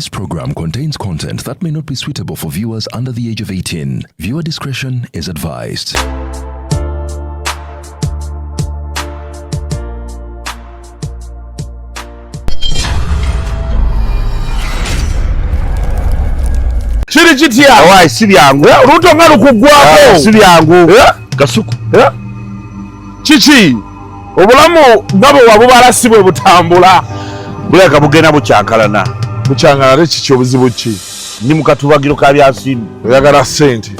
This program contains content that may not be suitable for viewers under the age of 18. Viewer discretion is advised. Chiri chitia awa siri yangu ruto ngalo kugwako siri yangu Kasuku chichi obulamu ngabo wabubala sibwe butambula buleka bugena bucyankalana chichi obuzibu ki ni mukatubagiro ka byasini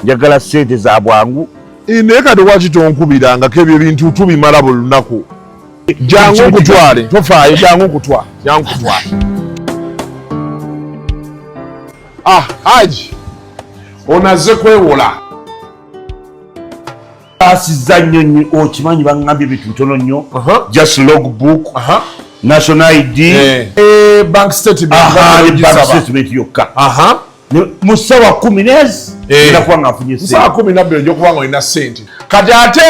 yagala sente za bwangu ine kati wakitonkubiranga kebyo bintu tubimala bulunaku jangu kutwale tofaayo jangu kutwale Haji onaze kwewola asiza nnyo okimanyi bangambye bituntono nnyo just logbook national ID bank statement yokka musawa 10 nezi ndakuwa ngafunye sente musawa 12 njo kubanga ina sente kati ate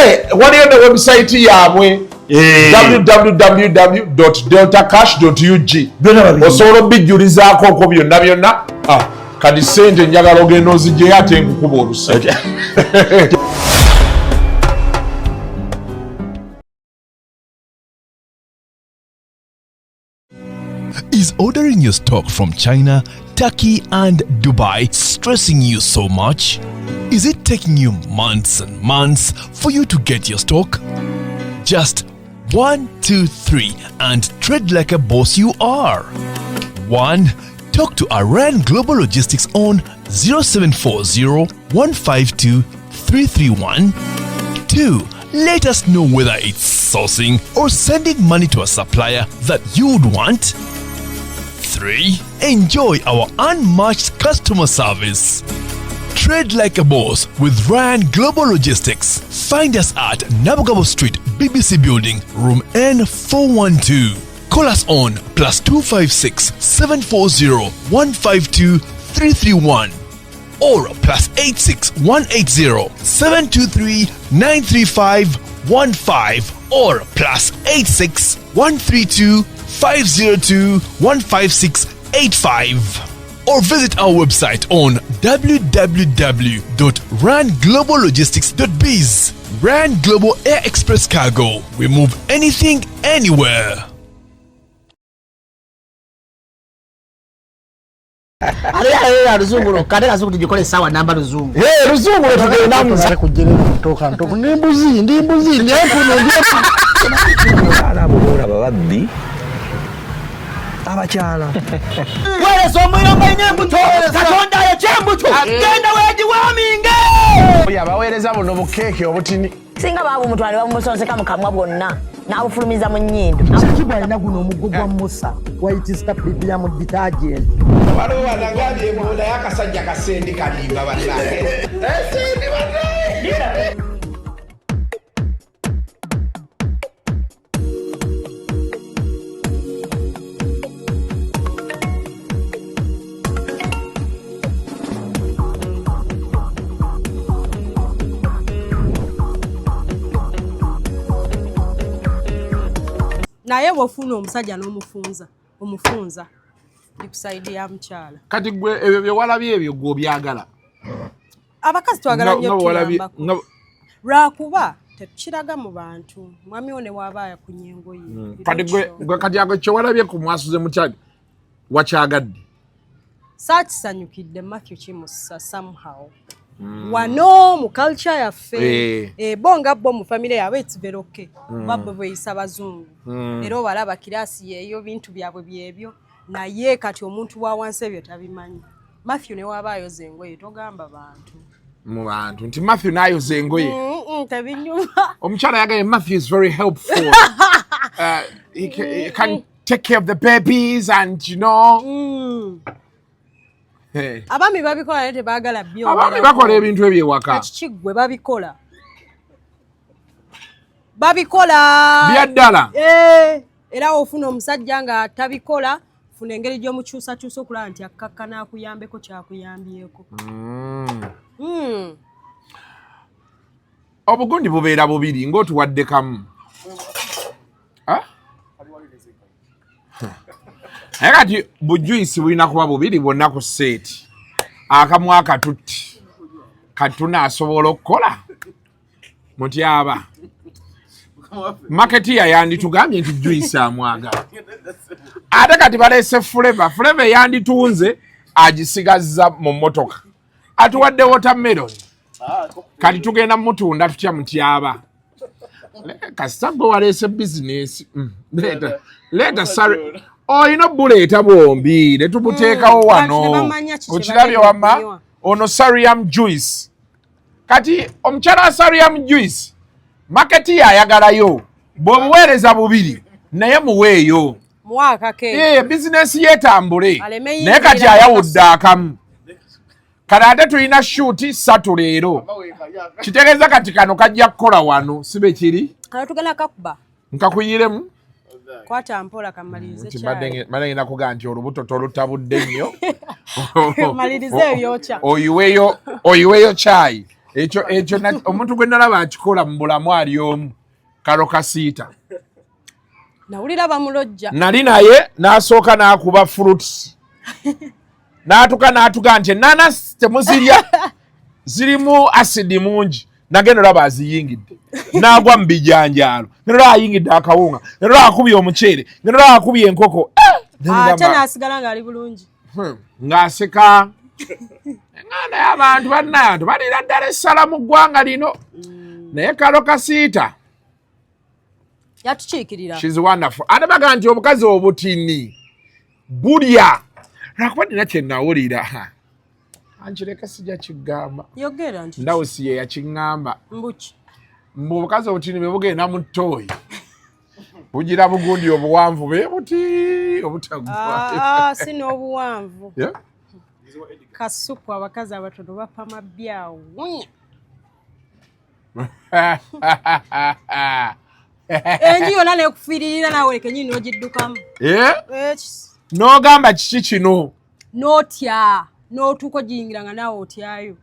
waliyo ne website yaabwe www.deltacash.ug osobola bijjulizaako okwo byonna kadi sente njagala ogenda ozigyeyo ate nkukuba oluseke Is ordering your stock from China, Turkey and Dubai stressing you so much? Is it taking you months and months for you to get your stock? Just 1, 2, 3 and trade like a boss you are. 1. Talk to Iran Global Logistics on 0740-152-331. 2. Let us know whether it's sourcing or sending money to a supplier that you would want. 3. Enjoy our unmatched customer service. Trade like a boss with Ryan Global Logistics. Find us at Nabugabo Street, BBC Building, room N412. Call us on +256 740 152 331 or +86 180 723 935 15 or +86 132 502 156 85 or visit our website on www.rangloballogistics.biz. Rand Global Air Express Cargo. We move anything, anywhere. Aliya ruzungu kadera zuku tujikole sawa namba ruzungu. Ruzungu tugenda muza kujere kutoka ntoko nimbuzi ndi hapo ala bora babaddi abachala wale somero mwenye mbuto katonda ya chembuto genda weji waminge oya bawereza buno bukeke obutini singa babu mutwale bamusonseka mukamwa bwonna n'abufulumiza mu nnyindo kiba ina guno omugogwa Musa wayitista premium detergent waliwo wanangabye munda yakasajja kasendi kalimba bannange esendi bannange naye bwofuna omusajja n'omufunza likusaidia mchala kati gwe ebyo byewalabye ebyo gwe obyagala abakazi twagala nnyo tuyambako lwakuba tekiraga mu bantu mwami one waabaya ku nyengo ye kati gwe kati ako kyewalabye ku mwasuze mukyali wakyagadde saakisanyukidde Matthew kimusa somehow wano mu culture yaffe bonga bo mu family yawe it's very okay babbo bweyisa bazungu era obalaba kirasi yeyo bintu byabwe byebyo naye kati omuntu wa wansi ebyo tabimanyi Matthew ne wabayoza engoye togamba bantu mu bantu nti Matthew nayoza engoye tabinyuma omukyala yagaye Matthew is very helpful he can take care of the babies and you know abami babikola nete bagala byo abami bakola ebintu ebyewaka ekigwe babikola byaddala era ofuna omusajja nga tabikola funa engeri gy'omukyusa okulaba nti akakkana akuyambeko kyakuyambyeko obugundi bubeera bubiri ng'otuwadde kamu Kati bujuisi bulina kuba bubiri bonna ku seeti. Akamu akatutti. Katuna asobola okukola. Mutyaba. Marketia yanditugambye nti juice amwagala. Ate kati baleese flavor. Flavor yanditunze agisigazza mu mmotoka. Atuwadde watermelon. Kati tugenda mutunda tutya Mutyaba. Kasabwe waleese business. Leta sorry. Ino buleeta bombi ne tubuteekawo wano. Okirabye wamma ono sariam juice. Kati omukyala wa sariam juice Marketia ayagalayo bw'obuweereza bubiri naye muweeyo. Business yetambule naye kati ayawudde akamu. Kati ate tulina shoot 3 leero. Kitegeeza kati kano kajja kukola wano sibe kiri. Tugenda kakuba. Nkakuyiremu. Kwata mpola kamalirize chai. Mala inakuga nti olubuto tolutabudde nnyo. Malirize ebyocha. Oyiweyo chai. Ekyo omuntu gwe nalaba akikola mu bulamu ali omu. Kalo kasiita. Nawulira bamulojja. Nali naye n'asooka n'akuba fruits. N'atuga nti nanas temuzirya. Zirimu acid mungi. Nagenda laba aziyingidde. N'agwa mu bijanjaalo. Nalaba ayingidde akawunga. Nalaba akubye omuceere. Nalaba akubye enkoko. Ate n'asigala ng'ali bulungi. Ng'aseka. Ngana y'abantu bannantu balira ddala essala mu ggwanga lino. Naye kalo kasiita. Yatukiikirira. She's wonderful. Ate baga nti obukazi obutini bulya. Lwakuba nina kye nawulira. Anjireka sijja kigamba. Yogera nti. Ndawusi ye yakiŋŋamba. Mbuki. Obukazi obutini bwe bugenda mu ttooyi. Bugira bugundi obuwanvu be buti obutagwa. Si n'obuwanvu. Yeah? Kasuku abakazi abatono bapa mabyawo. Enji yona nekufiirira nawe kenyini n'ogiddukamu. N'ogamba kiki kino? N'otya. N'otuuka ogiyingira nga naawe otyayo.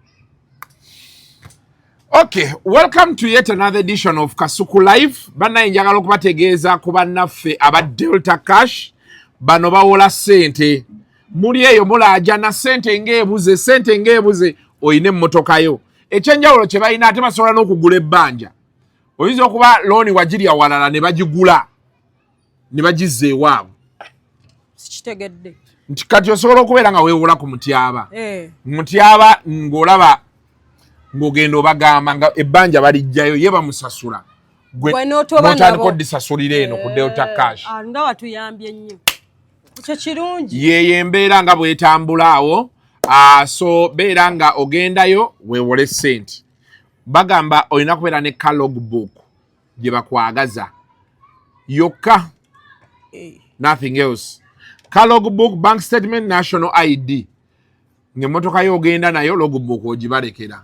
Okay, welcome to yet another edition of Kasuku Live. Bannaye njagala okubategeeza ku bannaffe aba Delta Cash. Bano bawola ssente. Muli eyo mulaaja na ssente ng'ebuze oyina emmotoka yo. Ekyenjawulo kye balina ate basobola n'okugula ebbanja. Oyinza okuba looni wagirya walala ne bagigula ne bagizza ewaabwe. Sikitegedde. Nti kati osobola okubeera nga weewola ku Mutyaba. Mutyaba ng'olaba ng'ogenda obagamba nga ebbanja balijjayo ye bamusasula. Gwe n'otandika oddisasulira eno ku Delta Cash. Nga watuyambye nnyo. Ekyo kirungi. Yeyo embeera nga bw'etambula awo. So beera nga ogendayo weewole ssente. Bagamba olina kubeera ne ka logbook gye bakwagaza. Yokka. Nothing else. Ka logbook, bank statement, national ID. Ng'emmotoka yo ogenda nayo logbook ogibalekera.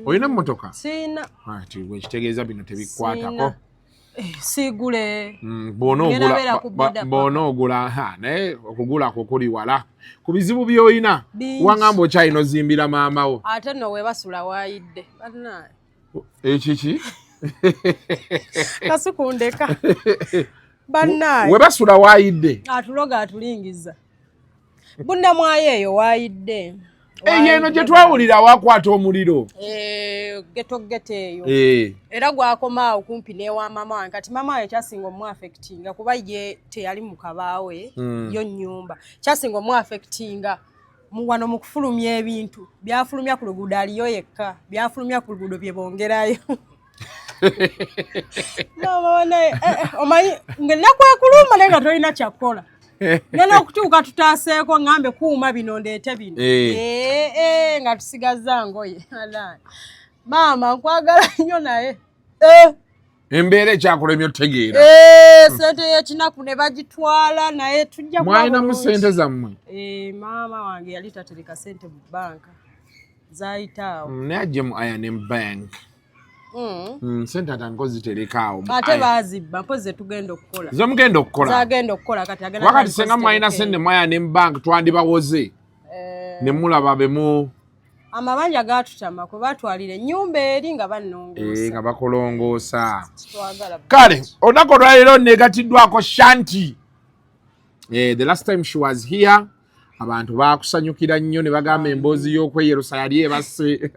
Oyina emmotoka? Sina. Gwe kitegeeza bino tebikwatako. Siigule. Bw'ona ogula naye okugula kwo kuli wala. Ku bizibu by'olina wangamba okyalina ozimbira maama wo. Ate nno we basula waayidde. Ekiki? Kasuku ndeka. Bannaye. We basula waayidde. Atuloga atulingiza. Bunda mwaye eyo waayidde. Eno gye twawulira wakwata omuliro. Geto eyo. Era gwakoma okumpi n'ewa mama wange. Kati mama wange kyasinga omu-affectinga kuba ye teyali mu kabaawe yo nnyumba. Kyasinga omu-affectinga wano mu kufulumya ebintu. Byafulumya ku luguudo aliyo yekka. Byafulumya ku luguudo bye bongerayo. Mama naye omanyi ngenda kwekuluma naye nga tolina kyakukola. Nena okutuuka tutaaseeko ngambe kuuma bino ndeete bino. Nga tusigazza ngoye. Maama nkwagala nnyo naye. Embeera ekyakulemye otegeera. Ssente y'ekinaku ne bagitwala naye tujja kuba mwalina mu ssente zammwe? Maama wange yali tatereka ssente mu banka. Zaayitaawo. Naye ajje mu I&M Bank. Ssente atango zitereka awo. Ate baazibba mpozi zetugenda okukola. Zomugenda okukola? Zagenda okukola kati agenda. Wakati senga mwalina ssente mu I&M Bank twandibawoze. Ne mulaba bemu. Amabanja gaatutama kwe batwalira ennyumba eri nga bannongoosa. Nga bakolongoosa. Kale olunaku olwaleero negatiddwako Shanti. The last time she was here abantu bakusanyukira nnyo ne bagamba emboozi y'okweyerusa yali ebase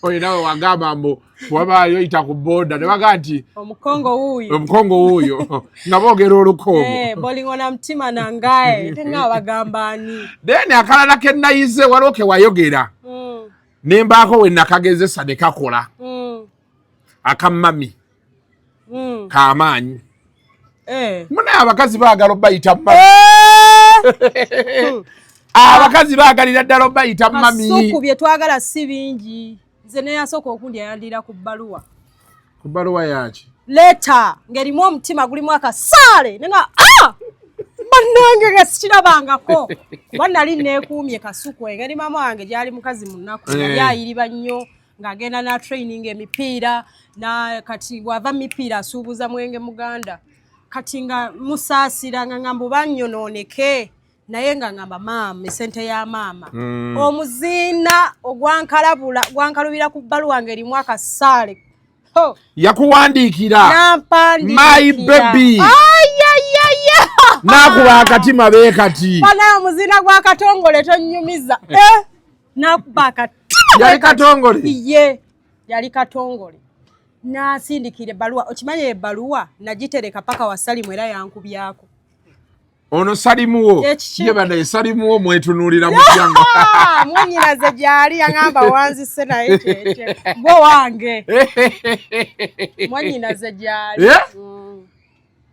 oyo nawe wagamba mbu bwabaayo yita ku boda ne baga nti omukongo wuuyo nga boogera olukongo bolingo na mutima nangaye tenga bagambani then akalala ke nayize waliwo ke wayogera ne mbaako we nakagezesa ne kakola akamami k'amaanyi munaye abakazi baagala obayita mami abakazi baagalira ddala obayita mami Kasuku bye twagala si bingi nze ne yasooka okundi yayandira ku bbaluwa yaki leta ngerimu omutima gulimu akasaale nenga bannange nga sikirabangako kuba nali neekuumye Kasuku engeri mama wange gyali mukazi mu nnaku yali ayiriba nnyo ng'agenda na training emipiira na kati wava mipiira asuubuza mwenge muganda kati nga musaasira nga ngamba banyonooneke naye nga ngamba maama esente ya maama omuziina ogwankalubira ku bbaluwa ngerimu akasaale yakuwandiikira my baby nakuba akatima beekati banaye omuziina gwa katongole tonnyumiza nakuba akatima yali katongole ye yali katongole nasindikira ebbaluwa okimanye ebbaluwa nagitereka paka wasalimu era yankubyako ono salimuwo ye banaye salimuwo mwetunuulira mu kyanga mwanyinaze gyali yaŋŋamba wanzise naye kyekye gwe wange mwanyinaze gyali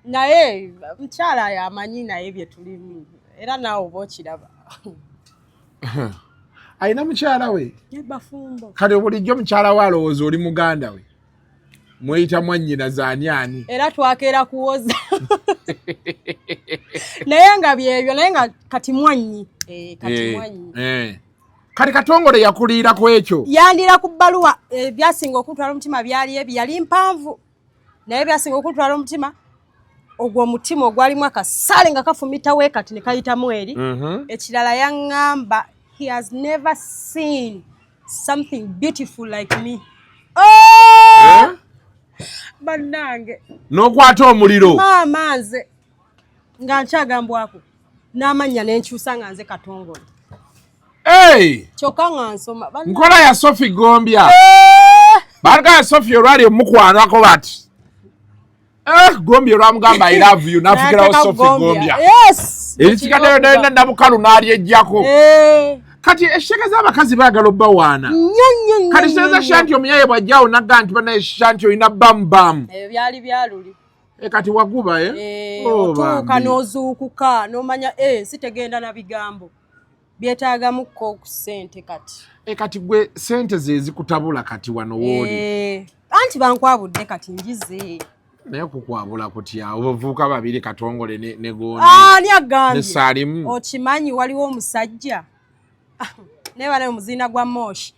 naye mukyala yamanyi naye bye tulimu era naawe oba okiraba ayina mukyala we bafumbo kale bulijjo mukyala we alowooza oli muganda we mweyita mwannyinaze ani era twakeera kuwoza naye nga byebyo naye nga kati mwannyi kati katongole yakuliira ku ekyo yandira ku bbaluwa byasinga okutwala omutima byali ebi yali mpanvu naye byasinga okutwala omutima ogwo omutima ogwalimu akasaale nga kafumitawo kati ne kayitamu eri ekirala yaŋŋamba he has never seen something beautiful like me bannange n'okwata omuliro maama nze nga nkyagambwako n'amannya n'enkyusa nga nze katongole kyokka nga nsoma nkola ya Sophie Gombya balaga ya Sophie olwali omukwanako bati Gombya olwamugamba I love you n'afukirawo Sophie Gombya erikikaddeyo nabukalu n'alyejjako kati esheke z'abakazi baagala obbawaana kati kitegeeza Shanti omunyaye bw'ajjawo nagga nti banaye Shanti olina bamubamu ebyo byali byaluli kati waguba otuuka n'ozuukuka n'omanya si tegenda na bigambo byetaagamukko ku ssente kati kati gwe ssente ze zikutabula kati wano wooli anti bankwabudde kati njize naye kukwabula kutya obuvubuka babiri katongole ne gondi ani agambye ne Salimu okimanyi waliwo omusajja naye banaye omuziina gwa Moshi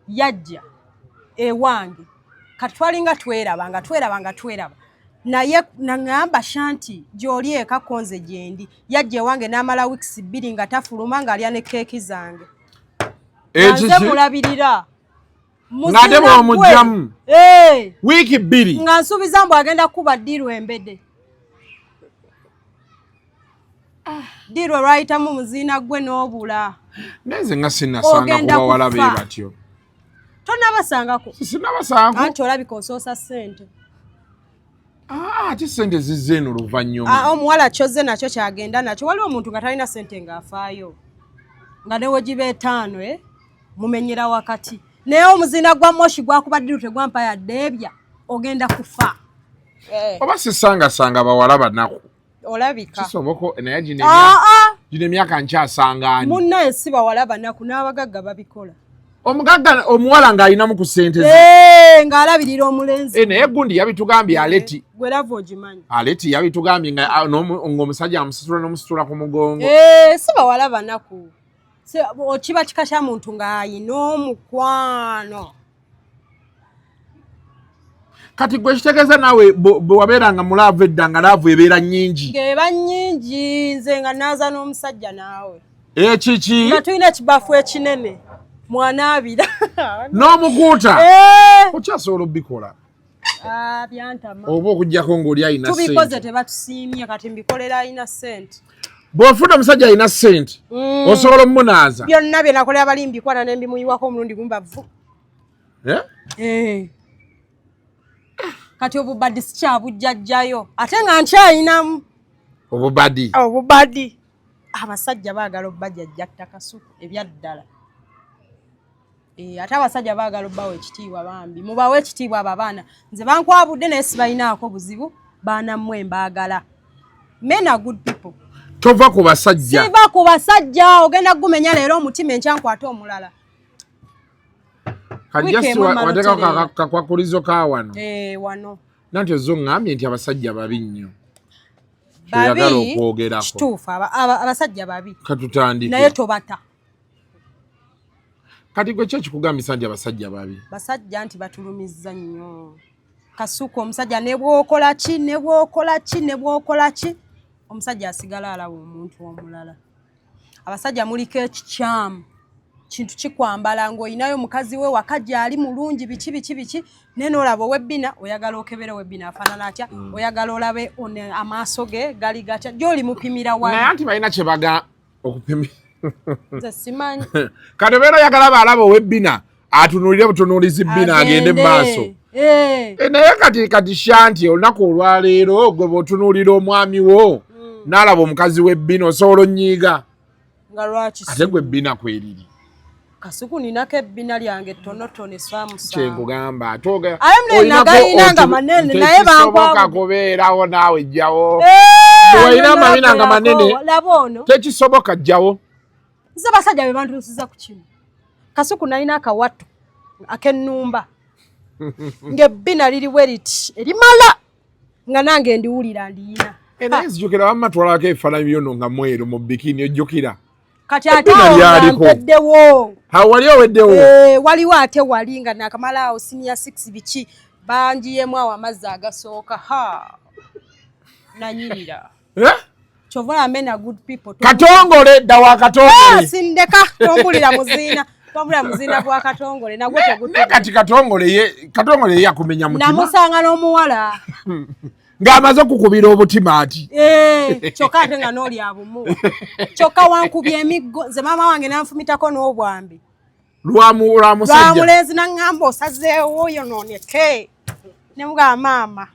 yajja ewange kati twalinga tweraba naye naŋŋamba Shanti gy'oli eka konze gyendi yajja ewange n'amala wiikisi 2 nga tafuluma ng'alya ne keeki zange nze mulabirira ng'ate bw'omugyamu wiiki 2 nga nsuubiza mbu agenda kuba ddiirwa embede ddiirwa lwayitamu muziina gwe n'obula neze nga sinasanga kubawala be batyo tonabasangako sinabasangako anti olabika osoosa ssente ate ssente zizze eno oluvannyuma omuwala kyozze nakyo kyagenda nakyo waliwo omuntu nga talina ssente ng'afaayo nga newe giba 5 mumenyera wakati naye omuziina gwa Moshi gwakuba ddiru tegwampa yadde ebya ogenda kufa oba sisangasanga bawala banaku olabika kisoboko naye gino emyaka nkyasanga ani munnaye si bawala banaku n'abagagga babikola omugagga omuwala ng'alinamu ku ssente ng'alabirira omulenzi naye gundi yabitugambye aleti gwe lava ogimanyi aleti yabitugambye ng'omusajja amusitula n'omusitula ku mugongo si bawala banaku okiba kika kya muntu ng'ayina omukwano kati gwe kitegeeza naawe bwe wabeeranga mulaavu edda nga laavu ebeera nnyingi ng'eba nnyingi nze nga naaza n'omusajja naawe kiki nga tulina ekibafu ekinene mwanaabira n'omukuuta okyasobola obbikola byantama oba okugjako ng'oli ayina ssente tubikoze tebatusiimye kati mbikolera ayina ssente bw'ofuna omusajja alina ssente osobola omumunaaza byonna bye nakolera abalimbi kwana ne mbimuyiwako omulundi gumu bavu. Kati obubadi sikyabujjajjayo ate nga nkyayinamu obubadi abasajja baagala obbajjajjatta Kasuku ebyaddala. Ate abasajja baagala obbawa ekitiibwa bambi mubawe ekitiibwa abo abaana nze bankwabudde naye sibalinaako buzibu baana mmwe mbaagala. Men are good people. Tova ku basajja. Siva ku basajja ogenda gumenya leero omutima enkyankwata omulala. Kajjasi wateka kakwakulizo ka wano. Wano. Nanti zo ngambye nti abasajja babi nnyo. Babi kituufu abasajja babi. Katutandike. Naye tobata. Kati gwe kyo kikugambisa nti abasajja babi. Basajja nti batulumizza nnyo. Kasuku omusajja ne bw'okola ki omusajja asigala alaba omuntu omulala. Abasajja muliko ekikyamu kintu kikwambala ng'olinayo mukazi we wakajja ali mulungi biki naye n'olaba owebbina oyagala okebere webbina afaanana atya oyagala olabe amaaso ge gali gatya gy'oli mupimira wali. Naye anti balina kye baga okupimira. Nze simanyi. Kati obeera oyagala baalaba owebbina atunuulire butunuulizi bbina agende mu maaso. Naye kati Shanti olunaku olwaleero gwe bw'otunuulira omwami wo n'alaba omukazi w'ebbina osobola onnyiiga. Nga lwaki ate gwe ebbina kweriri. Kasuku ninako ebbina lyange ttonotono esaamusaamu. Kyengugamba nagayinanga manene naye tekisoboka kubeerawo naawe jjawo. Bw'olina amabina nga manene tekisoboka jjawo. Nze basajja be bantuusiza ku kino. Kasuku nalina akawatto ak'ennumba ng'ebbina liriwe liti erimala nga nange ndiwulira ndiyina. Naye nzijukira wamma twalako ebifaananyi byono nga mweru mu bikini ojjukira. Kati ate awo mpeddewo. Wali oweddewo? Waliwo ate wali nga nakamala awo senior 6 biki banjiyemu awo amazzi agasooka. Nanyirira. Chovola men are good people. Katongole dda wa Katongole. Sindeka tombulira muziina. Tombulira muziina gwa Katongole nagwo tegutte. Kati Katongole ye yakumenya mutima. Namusanga n'omuwala. Ng'amaze okukubira obutima ati. Kyokka ate nga n'oli abumu. Kyokka wankubye emiggo nze maama wange nanfumitako n'obwambi. Lwamusajja. Lwamulenzi naŋŋamba osazeewo oyo nooneke. Ne mugamba maama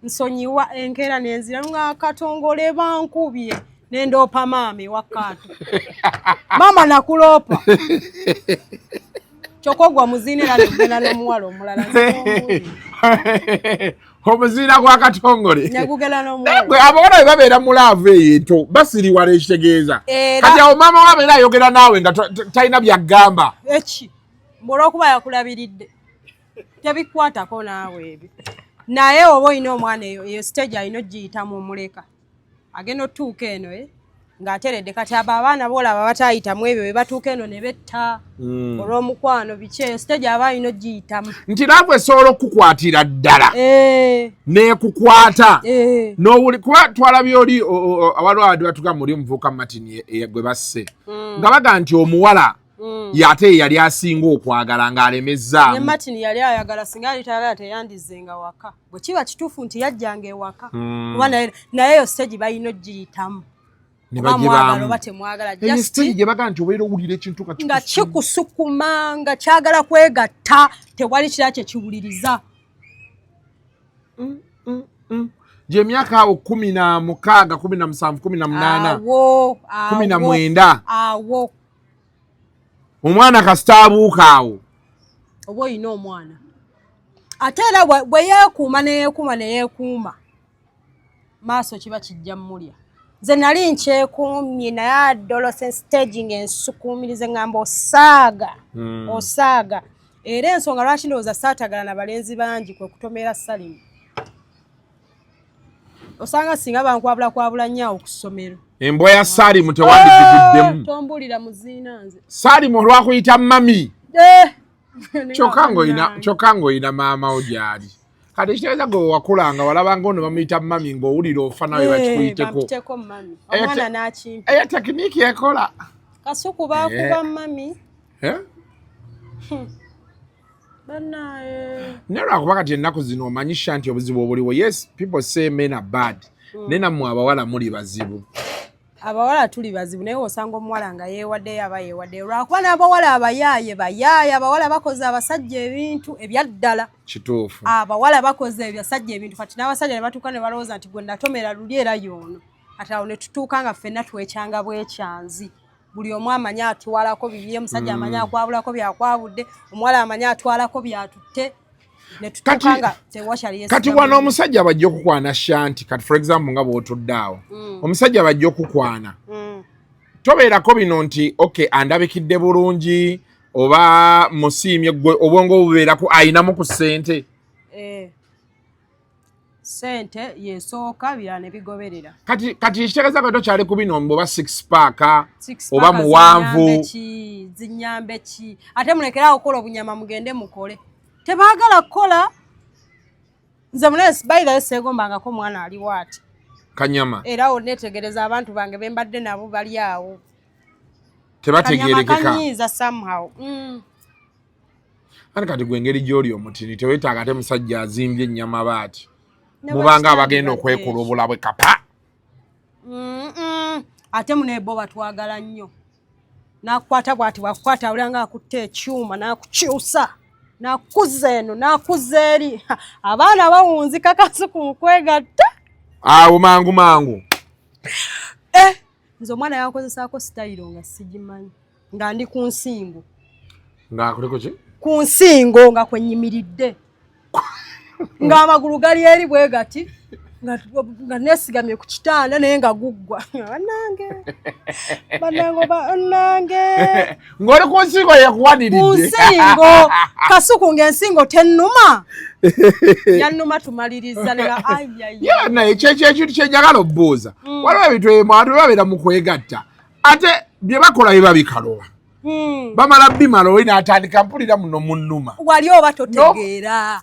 nsonyiwa enkeera n'enzira nga Katongole bankubye n'endoopa maama ewakaato. Maama nakuloopa. Kyokka ogwa muziina era negenda n'omuwala omulala. Omuziina gwa Katongole. Negugenda n'omuwala. Abawala bwe babeera mu laavu eyo ento basiriwala ekitegeeza. Kati awo maama wabeera ayogera naawe nga talina byagamba. Eki olw'okuba yakulabiridde tebikwatako naawe ebyo. Naye oba olina omwana eyo stage alina ogiyitamu omuleka. Agenda otuuka eno ng'ateredde kati abo abaana boolaba batayitamu ebyo bwe batuuka eno ne betta olw'omukwano biki eyo stage aba alina ogiyitamu. Nti laavu esobola okukwatira ddala n'ekukwata kuba twalabye oli awalwadi batuga muli omuvubuka Martin gwe basse nga baga nti omuwala yate yali asinga okwagala ng'alemezzaamu. Ne Martin yali ayagala singa yali tayagala teyandizzenga waka. Bwe kiba kituufu nti yajjanga ewaka. Kuba naye eyo stage balina ogiyitamu. Ne bagibaamu. Batemwagala eyo stage gye baga nti obeera owulira ekintu nga kikusukuma nga kyagala kwegatta tewali kira kye kiwuliriza. Gy'emyaka awo 16, 17, 18, awo 19 awo omwana kasitaabuuka awo. Oba olina omwana ate era bwe yeekuuma maaso kiba kijja mmulya. Nze nali nkyekuumye naye adolescent staging ensukuumirize ngamba osaaga era ensonga lwaki ndowooza saatagala na balenzi bangi kwe kutomera Salimu. Osanga singa bankwabula nnyo ku ssomero. Embwa ya Salimu tewandiguddemu. Tombulira muziina nze. Salimu olwakuyita mami. Kyokka ng'olina maama wo gy'ali. Kati kitegeeza gwe wakulanga walabanga ono bamuyita mami ng'owulira ofa nawe bakikuyiteko. Bamuteko mami. Omwana n'akimpa. Eyo tekiniki ekola. Kasuku baakuba mami. Banaye. Naye lwakuba kati ennaku zino omanyi Shanti obuzibu obuliwo. Yes, people say men are bad. Naye nammwe abawala muli bazibu. abawala tuli bazibu naye osanga omuwala nga yeewaddeyo aba yeewaddeyo lwakuba n'abawala abayaaye bayaaya abawala bakoze abasajja ebintu ebyaddala kituufu abawala bakoze ebyasajja ebintu kati n'abasajja ne batuuka ne balowooza nti gwe natomera luli era y'ono kati awo ne tutuuka nga ffenna twekyanga bwekyanzi buli omu amanyi atwalako bibye omusajja amanyi akwabulako byakwabudde omuwala amanyi atwalako byatutte ne tutuuka nga tewakyali kati wano omusajja bajja okukwana Shanti kati for example nga bw'otudde awo omusajja bajja okukwana tobeerako bino nti okay andabikidde bulungi oba musiimye gwe obwongo bubeerako ayinamu ku ssente sente yesooka bya ne bigoberera kati kitegeeza ko tokyali ku bino oba 6 pack oba muwanvu zinyambe ki ate mulekerawo okukola obunyama mugende mukole tebaagala kukola nze munesi bayirayo seegombangako omwana aliwo ati kanyama era onetegereza abantu bange bembadde nabo bali awo tebategeerekeka kanyiiza somehow ani kati gwe engeri gy'oli omutini teweetaaga ate musajja azimbye ennyama baati mubanga abagenda okwekula obulabwe kapa ate muneebo batwagala nnyo nakukwata bwati bwakukwata awulanga akutte ekyuma nakukyusa nakuza eno nakuza eri abaana bawunzika Kasuku mukwegatta awo mangu nze omwana yankozesaako sitayiro nga sigimanyi nga ndi ku nsingo ngaakuliko ki ku nsingo nga kwenyimiridde ng'amagulu gali eri bwe gati nga nesigamye ku kitanda naye nga guggwa bannange ng'oli ku nsingo yekuwaniridde ku nsingo Kasuku ng'ensingo tennuma yannuma tumaliriza naye ekintu kyenjagala obbuuza waliwo ebintu abantu babeera mu kwegatta ate bye bakola biba bikalola bamala bimala oli n'atandika mpulira muno munnuma wali oba totegeera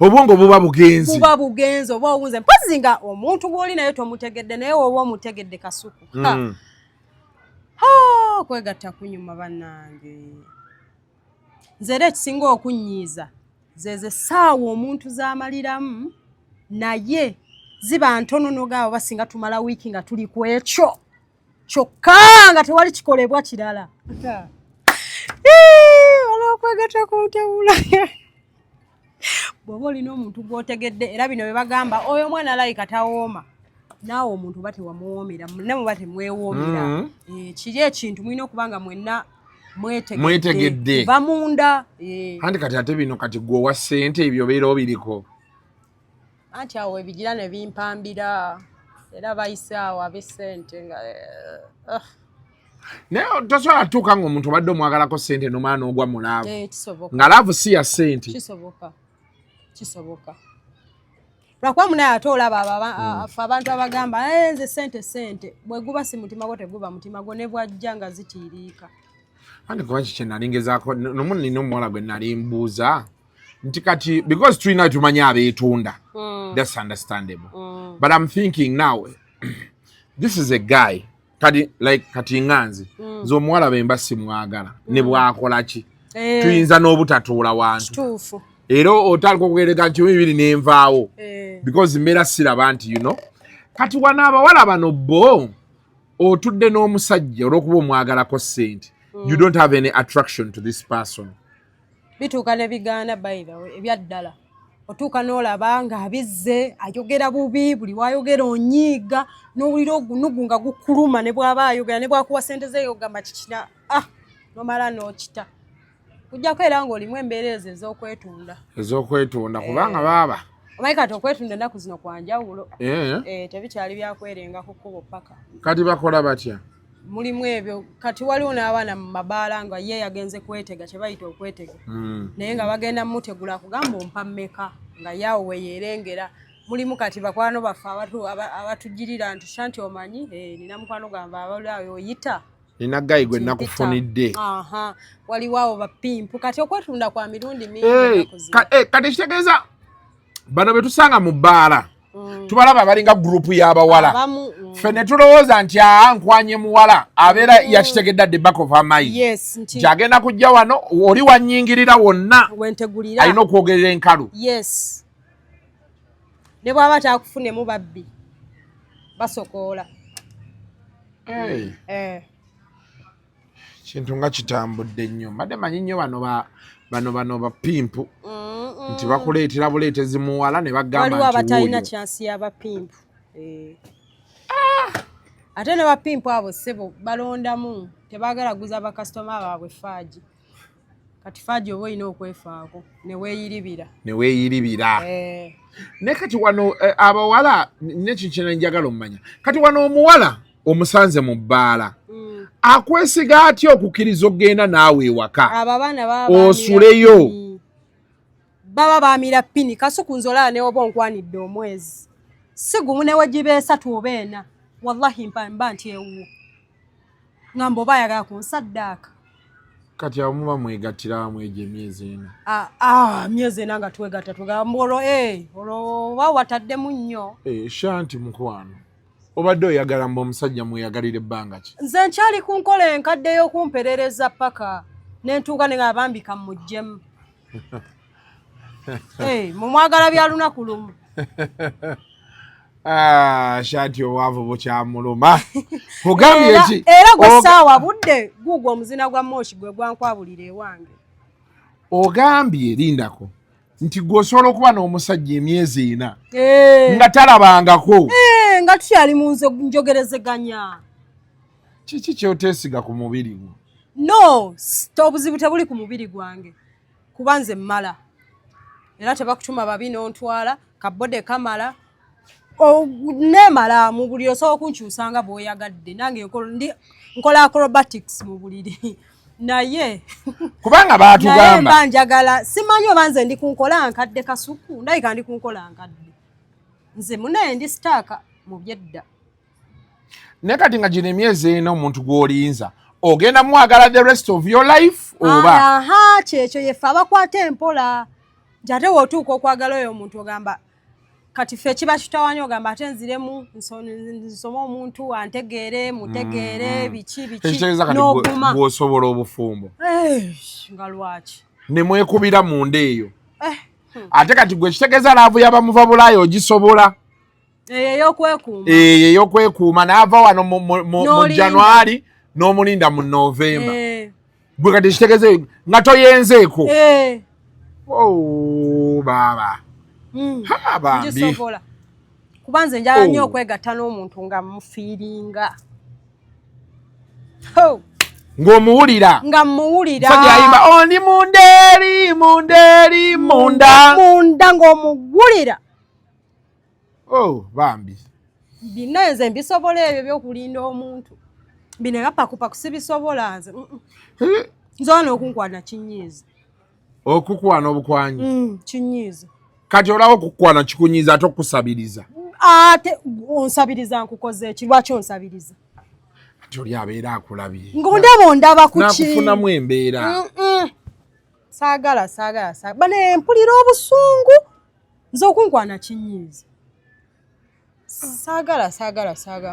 obwongo buba bugenzi oba owunze mpozzi nga omuntu gw'oli naye tomutegedde naye oba omutegedde Kasuku kwegatta kunyuma bannange nze era ekisinga okunyiiza zeze essaawa omuntu z'amaliramu naye ziba ntonono gaabo basinga tumala wiiki nga tuli ku ekyo kyokka nga tewali kikolebwa kirala olwokwegatta kuntewula bw'oba olina omuntu gw'otegedde era bino bye bagamba oyo omwana alayika tawooma naawe omuntu ba tewamuwoomera ne muba temwewoomera kiri ekintu mulina okuba nga mwenna mwetegedde bamunda anti kati ate bino kati gwe owa ssente ebyo beera obiriko anti awo ebigira ne bimpambira era bayise awo ab'essente nga naye tosobola tuuka ng'omuntu obadde omwagalako ssente nomala n'ogwa mulaavu nga laavu si ya ssente kisoboka lwakuba munaye ate olaba fe abantu abagamba nze ssente bwe guba si mutima gwo teguba mutima gwo ne bwajja nga zitiiriika anti kuba kikye nali ngezaako nomu nina omuwala gwe nali mbuuza nti kati because tulina tumanyi abeetunda that's understandable but I'm thinking now this is a guy kati nganzi nze omuwala bemba simwagala ne bwakola ki tuyinza n'obutatuula wantu era otandika okugereka nti bibiri nenvaawo because mbeera siraba nti kati wano abawala bano bo otudde n'omusajja olw'okuba omwagalako ssente you don't have any attraction to this person bituuka ne bigaana by the way ebyaddala otuuka n'olaba nga abizze ayogera bubi buli wayogera onyiiga n'owulira ogunugu nga gukuluma ne bw'aba ayogera ne bwakuwa ssente ze yogamba kikina nomala n'okita kujjako era ng'olimu embeera ezo ez'okwetunda kubanga baaba omanyi kati okwetunda ennaku zino kwanjawulo tebikyali byakwerenga ku kkubo paka kati bakola batya mulimu ebyo kati waliwo n'abaana mu mabaala nga ye yagenze kwetega kye bayita okwetega naye nga bagenda mutegula kugamba ompa mmeka nga yaawo weyeerengera mulimu kati bakwano baffe abatujirira nti Shanti omanyi nina mukwano gamba abalaayo oyita nina gayi gwe nakufunidde waliwo abo bapimpu kati okwetunda kwa mirundi mingi kati kitegeeza bano betusanga mu bbaala tubalaba abalinga gurupu y'abawala ffe ne tulowooza nti nkwanye muwala abeera yakitegedde at the back of her mind kyagenda kujja wano oli wannyingirira wonna alina okwogerera enkalu ne bw'aba taakufunemu babbi basokola. Kintu nga kitambudde nnyo. Mbadde manyi nnyo bano bapimpu nti bakuleetera buleetezi muwala ne bagamba nti waliwo abatalina kyansi y'abapimpu. Ate ne bapimpu abo ssebo balondamu tebaagala guza bakasitoma baabwe faaji. Kati faaji oba olina okwefaako ne weeyiribira. Ne kati wano abawala nekikyena njagala omumanya. Kati wano omuwala omusanze mu bbaala. Akwesiga atya okukkiriza okugenda naawe ewaka? Abo abaana osuleyo. Baba baamira pini Kasuku nzola ne oba onkwanidde omwezi. Si gumu ne wegiba 3 oba 4. Wallahi mba nti ewuwo. Ngamba oba ayagala kunsaddaaka. Kati abo muba mwegattira mwegyo emyezi 4. Myezi 4 nga twegatta tugamba olwo oba wataddemu nnyo. Shanti mukwano. Obadde oyagala mbu omusajja mweyagalira ebbanga ki? Nze nkyali ku nkola enkadde y'okumperereza paka n'entuuka ne nga bambika mujjemu. Mumwagala bya lunaku lumu. Shanti obwavu bukyamuluma. Ogambye ki? Era gwe ssaawa budde guugwo omuzina gwa Moshi gwe gwankwabulira ewange. Ogambye lindako nti gwosobola okuba n'omusajja emyezi 4 nga talabangako. Nga tukyali mu njogerezeganya. Kiki kyoteesiga ku mubiri gwo? No, obuzibu tebuli ku mubiri gwange. Kuba nze mmala. Era tebakutuma babi n'ontwala, kabode kamala. Nemala mu buli osobola okunkyusanga bw'oyagadde. Nange nkola acrobatics mu buliri. Naye kubanga baatugamba mba njagala simanyi oba nze ndi ku nkola nkadde Kasuku ndayika ndi ku nkola nkadde. Nze munaye ndi sitaaka mu byedda. Ne kati nga gino emyezi 4 omuntu gw'olinza ogenda mwagala the rest of your life oba? Kyekyo yefe abakwata empola. Jate wootuuka okwagala oyo omuntu ogamba kati ffe kiba kitawanya ogamba ate nziremu nsoma omuntu antegeere mutegeere biki n'oguma bw'osobola obufumbo. Nga lwaki ne mwekubira mu nda eyo. Ate kati gwe kitegeeza laavu y'abamuva Bulaaya ogisobola. Ey'okwekuuma n'ava wano mu January n'omulinda mu Novemba. Gwe kati kitegeeza nga toyenzeeko. Baba. Ngisobola. Kuba nze njala nnyo okwegatta n'omuntu nga mufiiringa. Ng'omuwulira. Nga muwulira. Sajja ayimba ondi munda ng'omuwulira. Bambi. Bino nze mbisobola ebyo by'okulinda omuntu. Bino ebapakupaku sibisobola nze. Nzoona okunkwana kinyiiza. Okukwana obukwanyi? Kinyiiza. Kati olawo okukwana kikunyiiza ate okusabiriza? Ate onsabiriza nkukoze ki? Lwaki onsabiriza? Kati oli abeera akulabye. Ng'ondaba ku ki? Nakufunamu embeera. Saagala. Bane mpulira obusungu. Nze okunkwana kinyiiza. Saagala.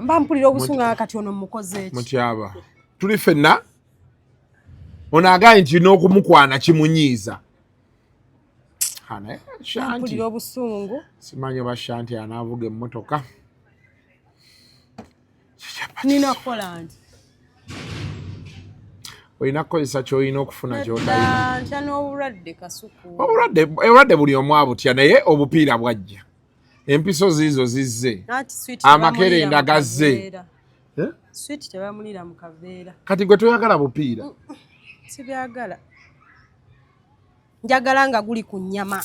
Mba mpulira obusungu kati ono mukoze ki? Mutyaba. Tuli ffenna? Ono agaye nti n'okumukwana kimunyiiza. Shanti. Mpulira obusungu. Simanyi oba Shanti anaavuga emmotoka. Nina kukola nti. Olina kukozesa ky'olina okufuna ky'otalina. Ntya n'obulwadde Kasuku. Obulwadde buli omu abutya naye obupiira bwajja. Empiso ziizo zizze. Amakerenda gazze. Sweet tebamulira mu kaveera. Kati gwe toyagala bupiira? Sibyagala. Njagala nga guli ku nnyama.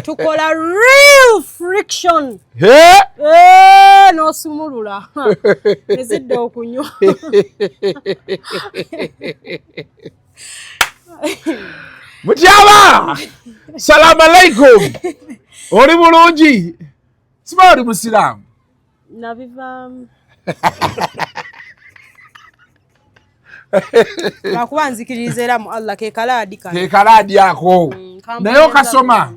Tukola real friction. N'osumulula. Ezidde okunywa. Mutyaba! Salamu alaikum! Oli bulungi? Siba oli musiraamu? Nabivaamu. Lwakuba nzikiririza era mu Allah ke kalaadi kano. Ke kalaadi ako. Naye okasoma?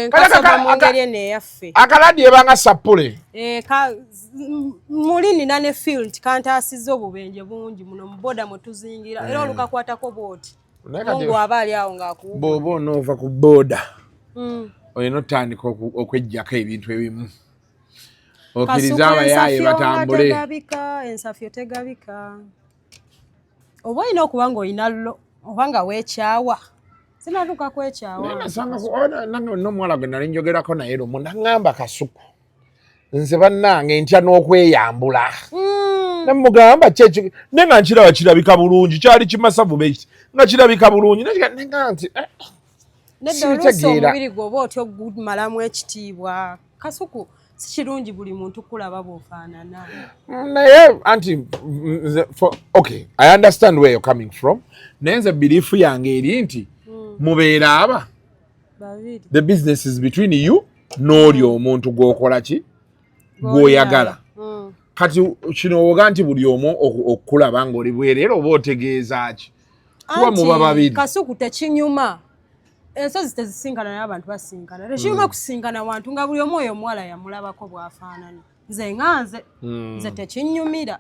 Nkasoma mu ngeri eno eyaffe. Akalaadi ebanga sappule. mulini nane field kantasiza obubenje bungi muno muboda mutuzingira era olukakwatako boti ngo abali awo ngaku bobo nova ku boda oyino tandika okwejjako ebintu ebimu okiriza abayaye batambule ensafyo tegabika oba olina okuba ng'olina obanga weekyawa sinatuuka kwekyawa n'omuwala gwe nali njogerako naye lumu naŋŋamba Kasuku nze bannange ntya n'okweyambula namugamba kyeki ne nga nkiraba kirabika bulungi kyali kimasavu beki nga kirabika bulungi nenga nti nedda oluusi omubiri gwe oba otyo gumalamu ekitiibwa Kasuku si kirungi buli muntu kulaba bw'ofaanana naye anti okay I understand where you're coming from naye nze biriifu yange eri nti mubeera aba the business is between you n'oli omuntu gw'okola ki gw'oyagala kati kino owoga nti buli omu okukulaba ng'oli bwereera oba otegeeza ki kuba muba babiri Kasuku tekinyuma ensozi tezisinkana naye abantu basinkana tekinyuma kusinkana wantu nga buli omu oyo omuwala yamulabako bw'afaanana nze tekinyumira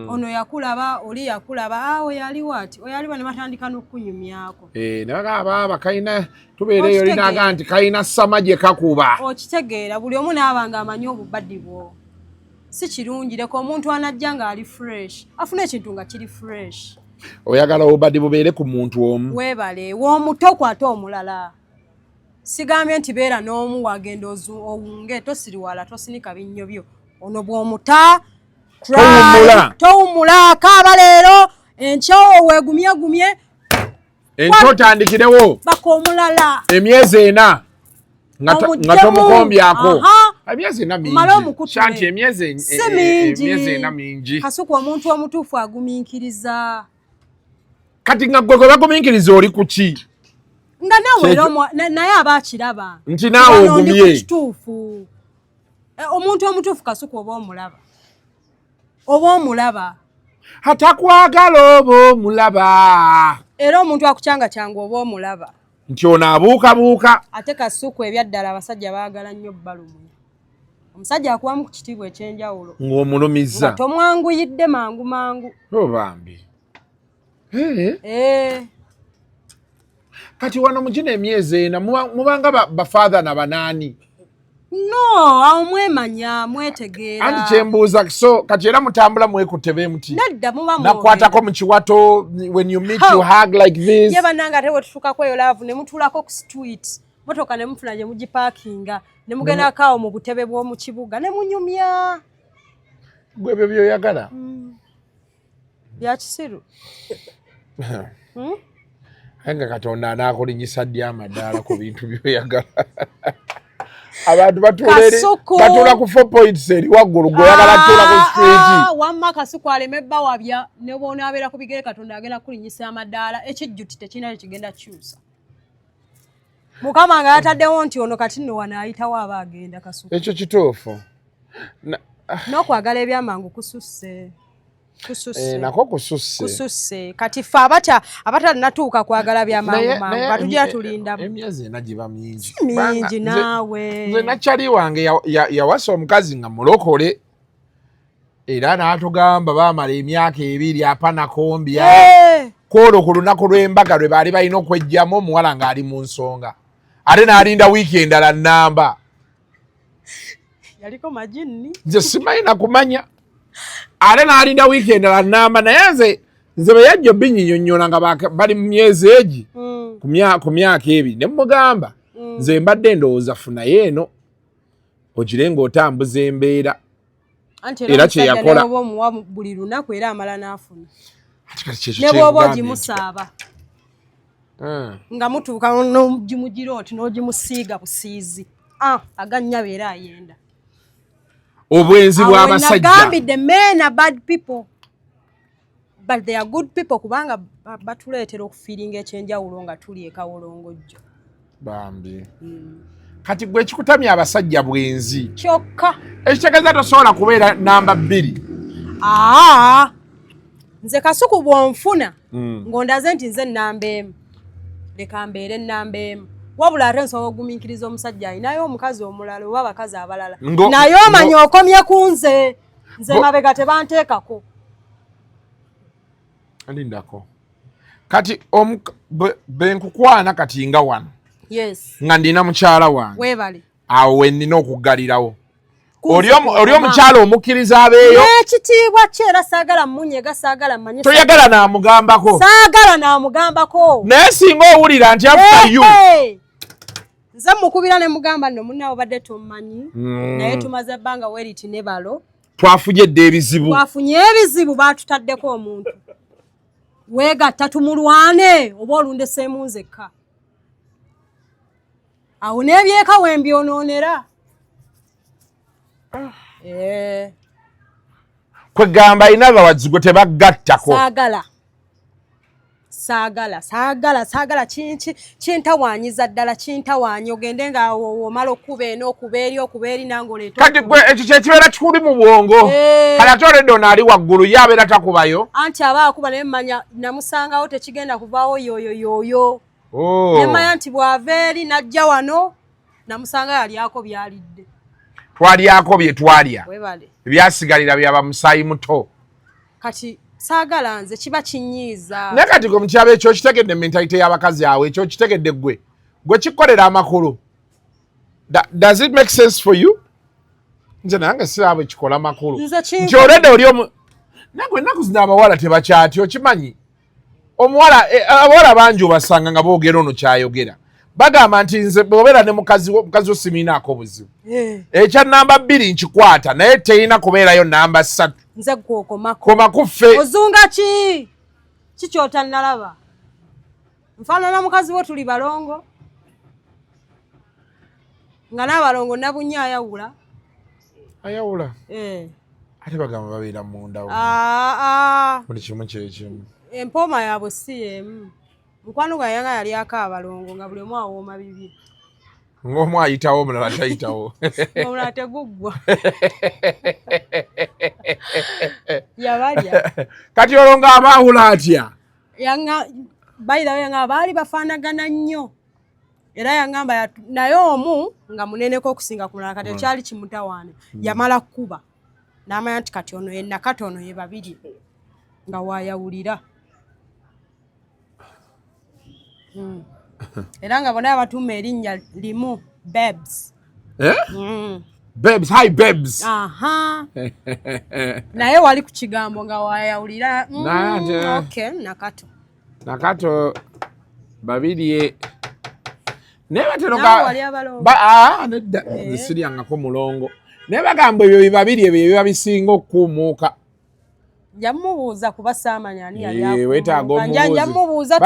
ono yakulaba oli yakulaba awo yaliwo ati oyaliwo ne batandika n'okunyumyako nebagaba kayina tubeereyo linaga nti kayina ssama gye kakuba okitegeera buli omu naabanga amanyi obubaddi bwo si kirungi leka omuntu anajja ng'ali fresh afuna ekintu nga kiri fresh oyagala obubaddi bubeere ku muntu omu weebale w'omuto kwate omulala sigambye nti beera n'omu wagenda owunge tosiriwala tosinika binnyo byo ono bw'omuta towumula kaaba leero enkya weegumyegumye enkya otandikirewo baka omulala emyezi 4 nga tomukombyako emyezi 4 mingi Shanti emyezi 4 mingi Kasuku omuntu omutuufu agumiikiriza kati nga gwe bagumiikiriza oli ku ki nga naye aba akiraba nti naawe ogumye kituufu omuntu omutuufu Kasuku oba omulaba atakwagala oba omulaba era omuntu akukyanga kyangu oba omulaba nti ono abuukabuuka ate Kasuku ebyaddala abasajja baagala nnyo bbalumu omusajja akubamu ku kitiibwa ekyenjawulo ng'omulumiza nga tomwanguyidde mangu obambi kati wano mugina emyezi 4 mubanga bafather na banaani no awo mwemanya mwetegeera anti kyembuuza so kati era mutambula mwekutte bemuti nedda muba nakwatako mu kiwato when you meet you hug like this ye bannanga ate wetutuukako eyo laavu ne mutuulako ku street motoka ne mufuna gye mugipaakinga ne mugendako awo mu butebe bw'omu kibuga ne munyumya gwe ebyo byoyagala bya kisiru nga Katonda anaakulinyisa ddi amadaala ku bintu byoyagala abantu batuula ku 4 points eri waggulu gweoyagala tuula ku street wamma Kasuku aleme bba wabya ne bw'onaabeera ku bigere Katonda agenda kulinyisa amadaala ekijjuti tekirina kyekigenda kyusa Mukama nga yataddewo nti ono kati nno wanaayitawo aba agenda Kasuku ekyo kituufu n'okwagala ebyamangu kususse nako kususse kati ffe abatalnatuuka kwagala byamangu batujja tulinda emyezi 4 giba mingi naawe nze nakyali wange yawasa omukazi nga mulokole era n'atugamba baamala emyaka 2 apanakombya kwolwo ku lunaku lw'embaga lwe baali balina okwejjamu omuwala ng'ali mu nsonga ate n'alinda wiiki endala nnamba yaliko majini nze simanyi na kumanya ate n'alinda wiiki endala nnamba naye nze bwe yajja obinyinyonnyola nga bali mu myezi egi ku myaka 2 ne mugamba nze mbadde ndowooza funayo eno ogire ng'otambuza embeera era kye yakola buli lunaku era amala n'afuna ne bw'oba ogimusaaba nga mutuuka n'ogimugira oti n'ogimusiiga busiizi agannya beera ayenda obwenzi bw'abasajja nagambidde men are bad people but they are good people kubanga batuleetera okufiiringa ekyenjawulo nga tuli ekawolongojjo bambi kati gwe kikutamya abasajja bwenzi kyokka ekitegeeza tosobola kubeera namba 2 nze Kasuku bw'onfuna ng'ondaze nti nze namba 1 leka mbeere namba 1 wabula ate nsobola okugumiikiriza omusajja ayinayo omukazi omulala oba abakazi abalala naye omanye okomye ku nze mabega tebanteekako alindako kati benkukwana kati nga wano nga ndina mukyala wange weebale awo wennina okuggalirawo oli omukyala omukkiriza abeeyo n'ekitiibwa kye era saagala mmunyega saagala mmanye toyagala naamugambako saagala naamugambako naye singa owulira nti afayu nze mukubira ne mugamba nno munnawo badde tummanyi naye tumaze ebbanga weriti ne balo twafunye ebizibu baatutaddeko omuntu weegatta tumulwane oba olundeseemu nzekka awo n'ebyeka wembyonoonera kwegamba ayina abawazi gwe tebagattako saagala kintawaanyiza ddala kintawaanyi ogende nga omala okuba eno okuba eri nange oleeta kati gwe ekyo kyekibeera kikuli mu bwongo kale ate oledde ono ali waggulu ye abeera takubayo anti aba akuba naye mmanya namusangawo tekigenda kuvaawo yooyo nemanya nti bw'ava eri najja wano namusanga yalyako byalidde twalyako bye twalya ebyasigalira byaba musaayi muto kati saagala nze kiba kinyiiza naye kati gwe mukyaba ekyo kitegedde mentalite y'abakazi awo ekyo kitegedde gwe kikolera amakulu does it make sense for you nze nange siraba ekikola makulu nti olwedde oli nagwe ennaku zino abawala tebakyati okimanyi abawala bangi obasanga nga boogera ono kyayogera bagamba nti nze bw'obeera ne mukazi wo siminaako buzibu ekya namba 2 nkikwata naye terina kubeerayo namba 3 nze gwokomako ffe ozunga ki kyotannalaba nfaanana mukazi wo tuli balongo nga n'abalongo nabunye ayawula ate bagamba babeera mundawo buli kimu kyekimu empooma yaabwe si yemu mukwano gwa yanga yalyako abalongo nga buli omu awooma bibi ng'omu ayitawo omulala tayitawo omulala teguggwa yabalya kati olwo ng'abaawula atya bayirawo yanga baali bafaanagana nnyo era yangamba naye omu nga muneneko okusinga ku mulala kati ekyali kimutawaane yamala kkuba n'amanya nti kati ono ye nakati ono ye babiri nga waayawulira era nga bonna abatuuma erinnya limu babes hi babes naye wali ku kigambo nga waayawulira nakato babiri naye nedda siryangako mulongo naye bagamba ebyo babiri ebyo biba bisinga okuumuuka njamubuuza kuba saamanya ani njamubuuza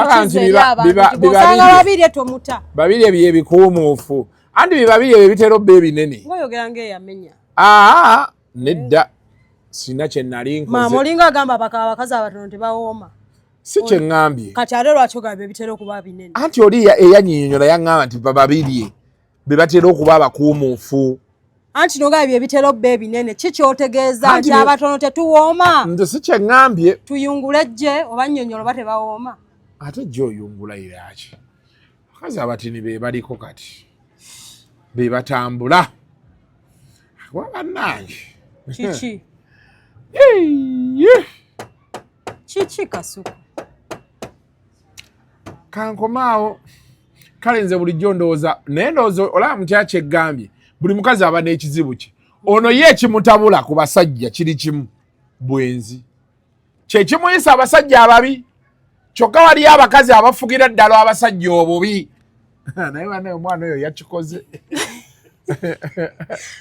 babiri tomuta babiri ebyo ebikuumuufu anti babiri ebyo bitera obba ebinene ngoyogera ng'eyamenya nedda sina kye nali nkoze maama olinga agamba abakazi abatono tebawooma si kye ŋŋambye kati ate lwaki ogamba ebitera okuba binene anti oli eyanyinyonyola yaŋŋamba nti babiri be batera okuba abakuumuufu anti nogaba byebitera obba ebinene kikyotegeeza nti abatono tetuwooma nze si kye ŋŋambye tuyungule jje oba nnyonyola oba tebawooma ate jje oyungula iraki abakazi abatini be baliko kati be batambula wa bannange kiki Kasuku kankomaawo kale nze bulijjo ndowooza naye ndowooza olaba mukyala kyeggambye buli mukazi aba n'ekizibu kye ono ye ekimutabula ku basajja kiri kimu bwenzi kyekimuyisa abasajja ababi kyokka waliyo abakazi abafugira ddala abasajja obubi naye banaye omwana oyo yakikoze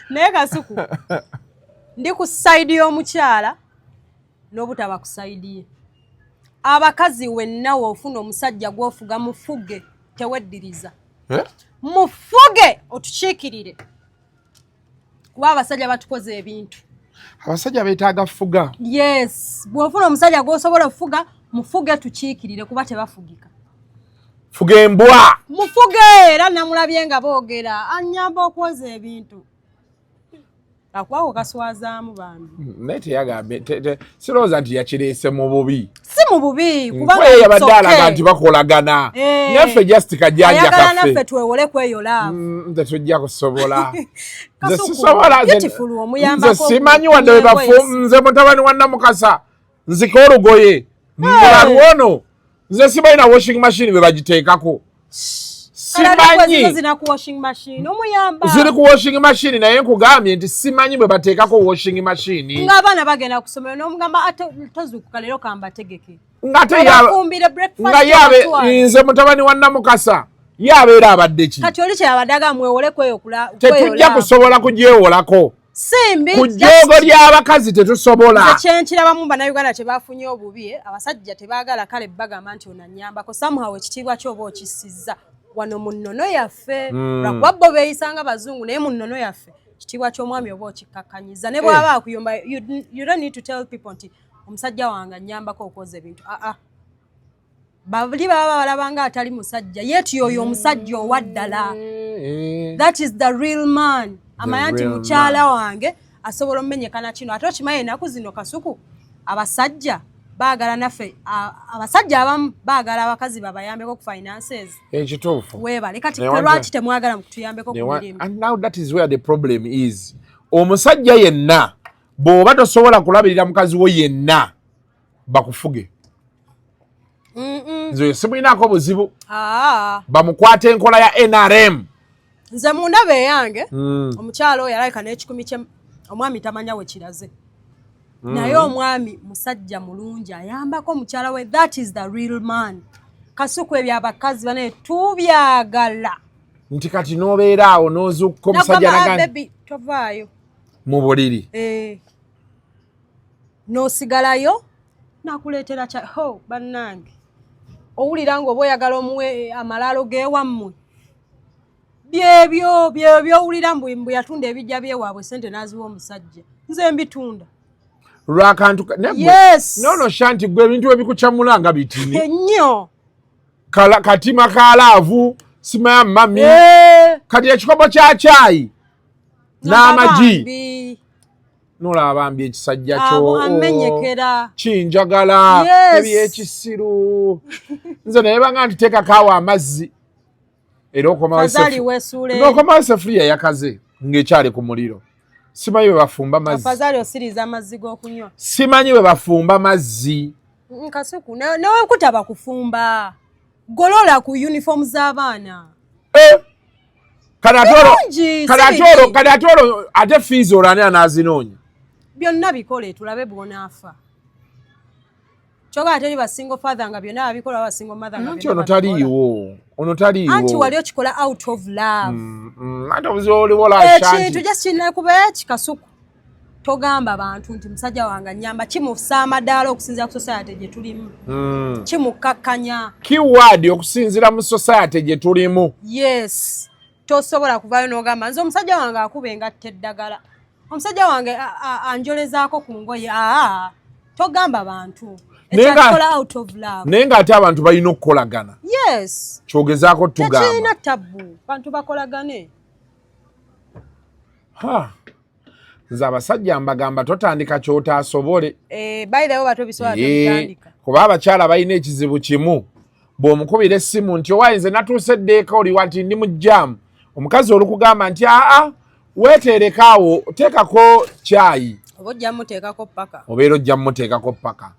naye Kasuku ndi ku sayidi y'omukyala n'obutaba ku sayidi ye abakazi wenna woofuna omusajja gw'ofuga mufuge teweddiriza mufuge otukiikirire kuba abasajja batukoze ebintu abasajja beetaaga fuga yes bw'ofuna omusajja gw'osobola okufuga mufuge tukiikirire kuba tebafugika fuga embwa mufuge era namulabye nga boogera anyamba okwoza ebintu akwako kaswazaamu bambi naye teyagambe sirowooza nti yakireese mu bubi si mu bubi kubanga yabadde alaga nti bakolagana naffe just kajjanja kaffe naffe twewole kweyola nze tujja kusobola nze Kasuku, sisobola beautiful, omuyambako nze simanyi wadde we nze mutabani wa Namukasa nzika olugoye mulaluono nze sibalina washing machine bwe bagiteekako simanyi ziri ku washing machine naye nkugambye nti simanyi bwe bateekako washing machine ng'abaana bagenda ku ssomero n'omugamba tozuukuka leero kambategeke nga yabe nze mutabani wa Namukasa yabeera abadde ki kati oli kyabadde agamwewole kweyokula tetujja kusobola kugyewolako simbi ku jjoogo ly'abakazi tetusobola kyenkirabamu bannayuganda kye bafunye obubi abasajja tebaagala kale bagamba nti onanyambako somehow ekitiibwa kyoba okissizza wano mu nnono yaffe lwakuba bo beeyisanga bazungu naye mu nnono yaffe ekitiibwa ky'omwami oba okikakkanyiza ne bw'aba akuyomba you don't need to tell people nti omusajja wange anyambako okwoza ebintu bali baba balabanga atali musajja yeti oyo omusajja owa ddala that is the real man amanya nti mukyala wange asobola omumenyekana kino ate okimanyi ennaku zino Kasuku abasajja baagala naffe abasajja abamu baagala abakazi babayambeko ku finances ekituufu weebale kati lwaki temwagala mukutuyambeko ku mirimu and now that is where the problem is omusajja yenna bw'oba tosobola kulabirira mukazi wo yenna bakufuge nze simulinaako buzibu bamukwata enkola ya NRM nze mu ndaba eyange omukyalo oyo alayika n'ekikumi kye omwami tamanya we kiraze naye omwami musajja mulungi ayambako mukyala we that is the real man Kasuku ebyo abakazi banaye tubyagala nti kati n'obeera awo n'ozuukuka omusajja nagamba tovaayo mu buliri n'osigalayo nakuleetera bannange owulira ng'oba oyagala omuwe amalaalo g'ewammwe byebyo owulira mbu yatunda ebijja by'ewaabwe sente n'aziwa omusajja nze mbitunda lwakantu yes nono Shanti gwe ebintu ebikukyamula nga bitini ennyo katima kalaavu simaya mami kati ekikopo kya caayi n'amagi nolaba mbi ekisajja kyo amenyekera kinjagala ebyekisiru nze naye banga nti teeka kaawa amazzi era okomawo sefuriya yakaze ng'ekyali ku muliro simanyi bwe bafumba mazzi simanyi bwe bafumba mazzi Kasuku newe nkutaba kufumba golola ku uniform z'abaana kanatolo ate fees olani anazinoonya byonna bikole tulabe bwonaafa kyoga teri basingle father nga byonna babikola basingle mother nga byonna ono taliiwo anti wali okikola out of love anti obuzioliwola ekintu just kinekuba Kasuku togamba abantu nti musajja wange anyamba kimufusa amadaala okusinzira ku society gye tulimu kimukakkanya keyword okusinzira mu society gye tulimu yes tosobola kuvaayo n'ogamba nze omusajja wange akuba engatta eddagala omusajja wange anjolezaako ku ngoye togamba bantu ekyakola out of love naye ng'ate abantu balina okukolagana yes kyogezaako tugamba tekirina tabbu bantu bakolagane nze abasajja mbagamba totandika ky'otaasobole by the way bato bisobola bitandika kuba abakyala balina ekizibu kimu bw'omukubira essimu nti owaayi nze natuuse eddeeka oliwa nti ndi mu jjaamu omukazi olukugamba nti weeterekaawo teekako caayi oba ojja muteekako paka obeera ojja mmuteekako paka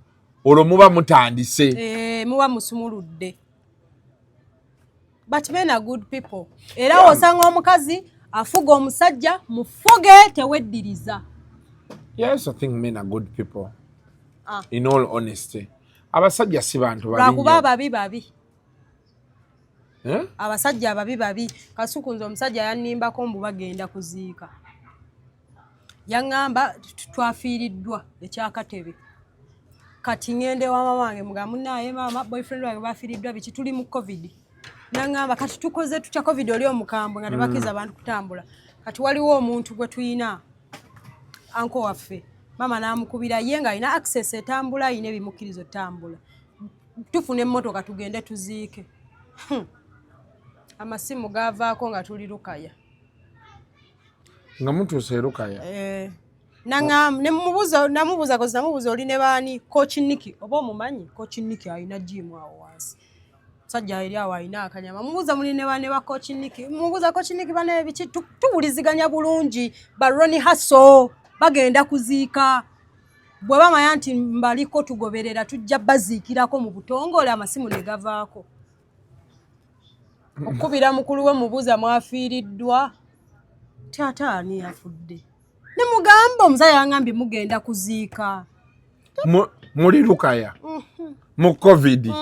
olwo muba mutandise muba musumuludde but men are good people era osanga omukazi afuga omusajja mufuge teweddiriza yes I think men are good people in all honesty abasajja si bantu lwakuba babi abasajja babi Kasuku nze omusajja yannimbako mbu bagenda kuziika yaŋŋamba twafiiriddwa ekyakatebe kati ŋŋende wa mama wange mugamba munaaye maama boyfriend wange bafiiriddwa biki tuli mu covid naŋŋamba kati tukoze tutya covid oli omukambwe nga tebakkiriza abantu kutambula kati waliwo omuntu gwe tuyina anko waffe mama n'amukubira ye nga alina access etambula ayina ebimukkirizo tambula tufuna emmotoka tugende tuziike amasimu gaavaako nga tuli Lukaya nga mutuuse Lukaya namubuuza kozi namubuuza oli ne baani Coach Nicky oba omumanyi Coach Nicky alina jimu awo wansi musajja eri awo alina akanyama mubuuza muli ne baani ba Coach Nicky mubuuza Coach Nicky bane biki tuwuliziganya bulungi ba Ronnie Hasso bagenda kuziika bwe bamanya nti mbaliko tugoberera tujja baziikirako mu butongole amasimu ne gavaako okubira mukulu we mubuuza mwafiiriddwa taata ani yafudde ne mugamba omusajja yangambye mugenda kuziika muli Lukaya mu COVID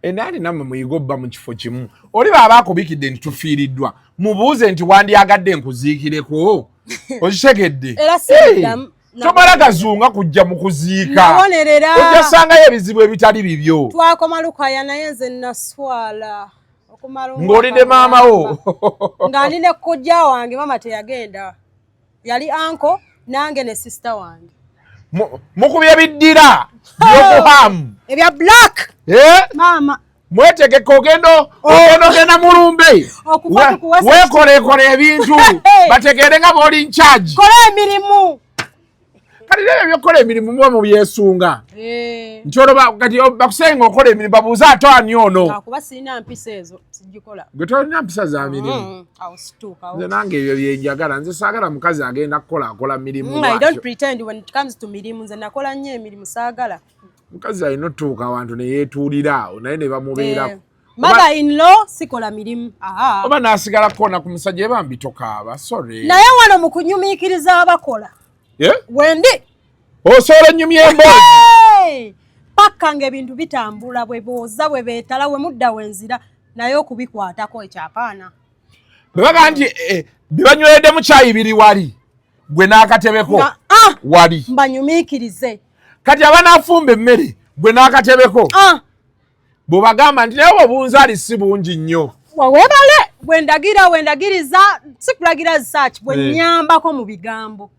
enali namwe muyigobba mu kifo kimu oli baba akubikidde nti tufiiriddwa mubuuze nti wandyagadde nkuziikireko okitegedde era siddamu tomala gazunga kujja mu kuziika nawonerera ojja sangayo ebizibu ebitali bibyo twakoma Lukaya naye nze naswala okumala ng'oli ne maama wo nga ndi ne kojja wange mama teyagenda yali anko nange ne sister wange mukubye biddira byokuhamu ebya black mama mwetegeka ogenda mulumbe weekoleekole ebintu bategeere nga b'oli ncharge kola emirimu kati nebyo byokukola emirimu muba mu byesunga nti olwo kati bakusenga okola emirimu babuuze ate ani ono akuba sirina mpisa ezo sijikola gwe tolina mpisa za mirimu nze nange ebyo byenjagala nze saagala mukazi agenda kukola mirimu I don't pretend when it comes to mirimu nze nakola nnyo emirimu saagala mukazi alina otuuka awantu ne yeetuulira naye ne bamubeerako mother in law sikola mirimu oba n'asigala kona ku musajja eba mbitokaaba sorry naye wano mu kunyumiikiriza abakola wendi osobola ennyumya emboozi paka ng'ebintu bitambula bwe booza bwe beetala we mudda wenzira naye okubikwatako ekyapaana bebaga nti bibanyweredde mu caayi biri wali gwe n'akatebeko wali mbanyumiikirize kati abanafumba emmere gwe n'akatebeko bw'obagamba nti naye obunzaali si bungi nnyo webale wendagiriza sikulagira research bwe nnyambako mu bigambo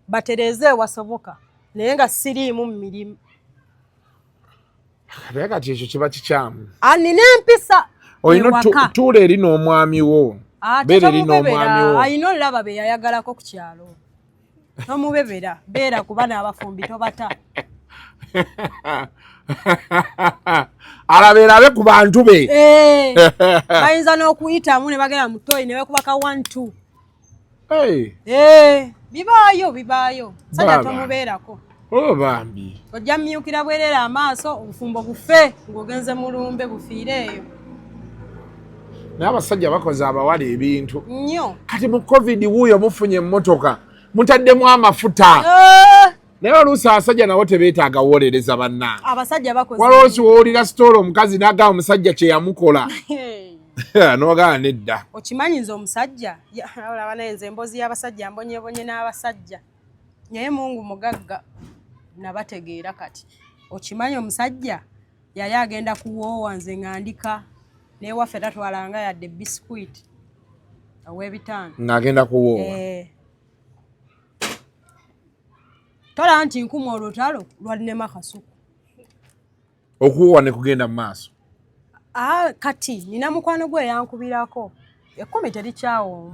batereze ewasoboka naye nga siriimu mu mirimu naye kati ekyo kiba kikyamu nina empisa olina tuula eri n'omwami wo beera eri n'omwami wo ayina olaba be yayagalako ku kyalo tomubebera beera kuba n'abafumbi tobata alabeerabe ku bantu be bayinza n'okuyitamu ne bagenda mu toyi ne bakubaka 1-2 bibaayo sajja tomubeerako bambi ojja mmyukira bwerera amaaso obufumbo bufe ng'ogenze mulumbe bufiire eyo naye abasajja bakoze abawala ebintu nnyo kati mu COVID wuuyo mufunye emmotoka mutaddemu amafuta naye oluusi abasajja nabo tebeetaaga wolereza bannange abasajja bakoze waloosi woowulira sitoola omukazi n'agamba omusajja kye yamukola n'ogamba nedda okimanyi nze omusajja olaba naye nze emboozi y'abasajja mbonyebonye n'abasajja naye mungu mugagga nabategeera kati okimanyi omusajja yali agenda kuwoowa nze ng'andika naye waffe tatwalanga yadde biskuiti ow'ebitaano ng'agenda kuwoowa tola nti nkuma olutalo lwalinema Kasuku okuwoowa ne kugenda mu maaso kati nina mukwano gwe yankubirako ekkumi terikyawo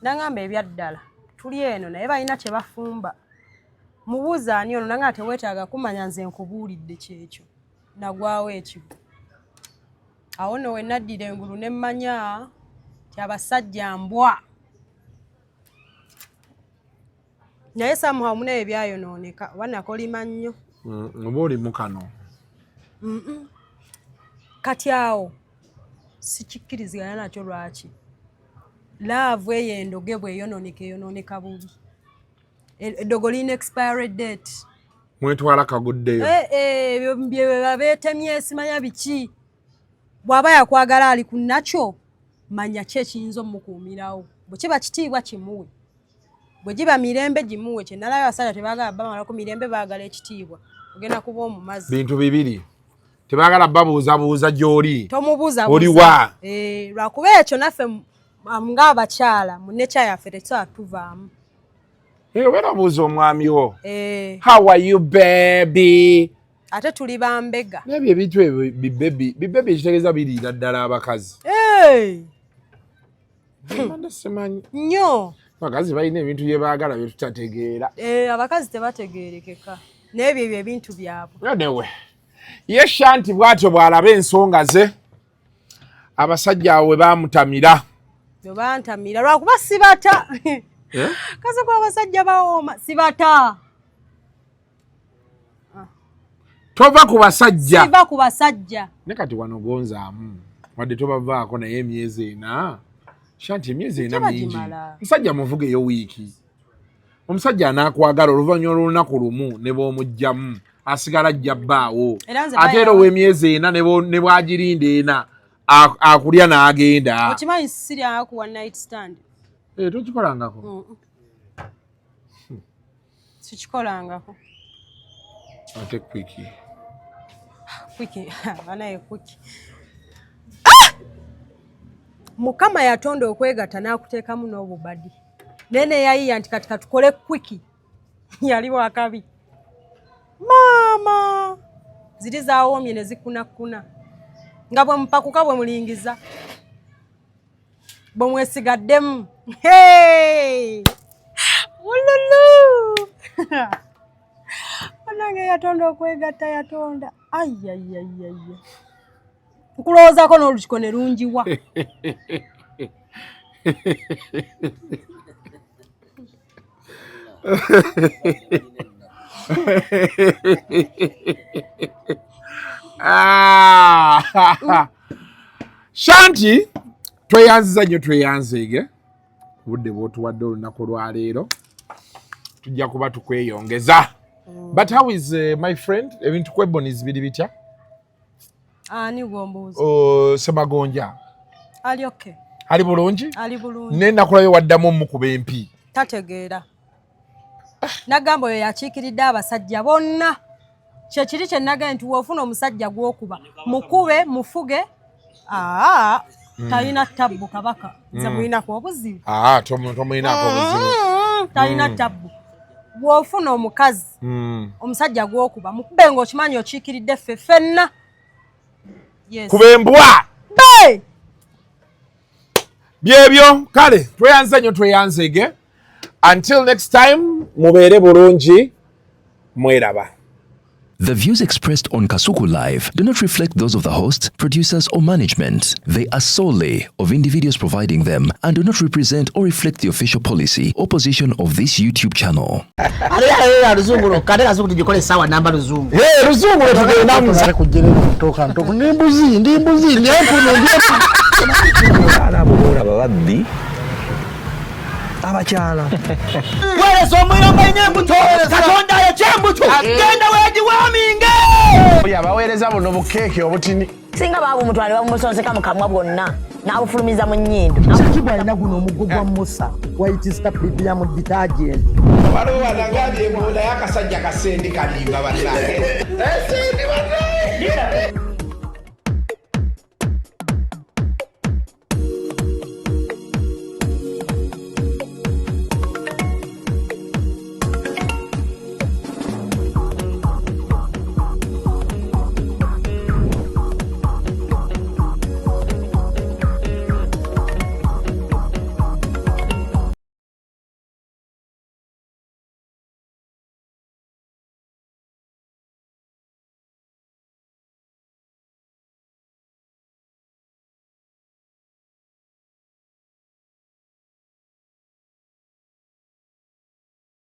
nangamba ebyaddala tuli eno naye balina kye bafumba mubuuza ani ono nanga teweetaaga kumanya nze nkubuulidde kyekyo nagwawo ekibu awo nno we naddira engulu ne mmanya ti abasajja mbwa naye samuha munaye byayonooneka oba nakolima nnyo oba olimu kano kati awo sikikkiriziganya nakyo lwaki laavu eyo endoge bweyonooneka bubi eddogo lina expiry date mwetwala kaguddeyo ebyo bye beetemye simanya biki bw'aba yakwagala ali ku nakyo manya ki ekiyinza omukuumirawo bwe kiba kitiibwa kimuwe bwe giba mirembe gimuwe kyenalayo abasajja tebaagala bamalako mirembe baagala ekitiibwa ogenda kuba omumazi bintu bibiri tebaagala babuuzabuuza gy'oli tomubuuza oliwa lwakuba ekyo naffe ng'abakyala mu necha yaffe tetusobola tuvaamu obeera obuuza omwami wo how are you baby ate tuli bambega nebyo ebintu ebyo bibebi ekitegeeza biriira ddala abakazi Simanyi. Nnyo. Abakazi balina ebintu bye baagala bye tutategeera. Abakazi tebategeerekeka. N'ebyo ebyo ebintu byabwe. Anyway. Ye Shanti bw'atyo bw'alaba ensonga ze. Abasajja awe baamutamira. Bantamira lwakuba sibata. Kasuku abasajja bawooma sibata. Tova ku basajja. Siva ku basajja. Ne kati wano gonzaamu. Wadde tobavaako naye emyezi 4. Shanti emyezi 4 mingi. Musajja muvugeyo wiiki. Omusajja anaakwagala oluvannyuma lw'olunaku lumu ne bw'omugyamu asigala ajja bbaawo. Ate era ow'emyezi 4 ne bwagirinda 4 akulya n'agenda. Okimanyi sirya ku one night stand. Tokikolangako. Sikikolangako. Ate kwiki. Kwiki, banaye kwiki. Mukama yatonda okwegatta n'akuteekamu n'obubadi. Nene yayiya nti kati katukole kwiki. Yali wakabi. Mama! Ziri zawoomye ne zikunakuna. Nga bwe mupakuka bwe mulingiza. Bwe mwesigaddemu. Hey! Ululu! Onange yatonda okwegatta yatonda. Ayayayaya. Nkulowoozaako n'olukiko ne lungiwa. Shanti tweyanziza nnyo tweyanzeege budde bw'otuwadde olunaku lwaleero tujja kuba tukweyongeza. But how is my friend ebintu kwebonies biri bitya? Ani gombuuza. Semagonja Ali okay. Ali bulungi? Ali bulungi. Ne nakulayo waddamu omukuba empi. Tategeera. Nagamba oyo yakiikiridde abasajja bonna. Kyekiri kye nagamba nti woofuna omusajja gw'okuba mukube mufuge. Talina tabbu kabaka. Nze muyinako obuzibu. Tomuyinako obuzibu. Talina tabbu. Woofuna omukazi omusajja gw'okuba mukube ng'okimanyi okiikiridde ffe ffenna. Yes. Kuba embwa. Byebyo kale tweyanze nnyo tweyanzeege. Until next time, mubeere bulungi, mweraba. The views expressed on Kasuku Live do not reflect those of the host, producers, or management. They are solely of individuals providing them and do not represent or reflect the official policy or position of this YouTube channel. Luzungu kale Kasuku tujikole sawa namba luzungu. Luzungu tugenda muza kujjera kutoka ntoko n'embuzi Arabura babaddi abakyala wereso omuyomba enyembuto katonda yekyembuto genda wegiwaminge yabaweereza buno bukeeke obutini singa baabu mutwale bamusonseka mu kamwa bwonna n'abufulumiza mu nnyindo. Kiba alina guno omuggo gwa Musa wayitista premium detergent. Waliwo wanagambye emunda y'akasajja kasendi kalimba bannange. Esendi bannange.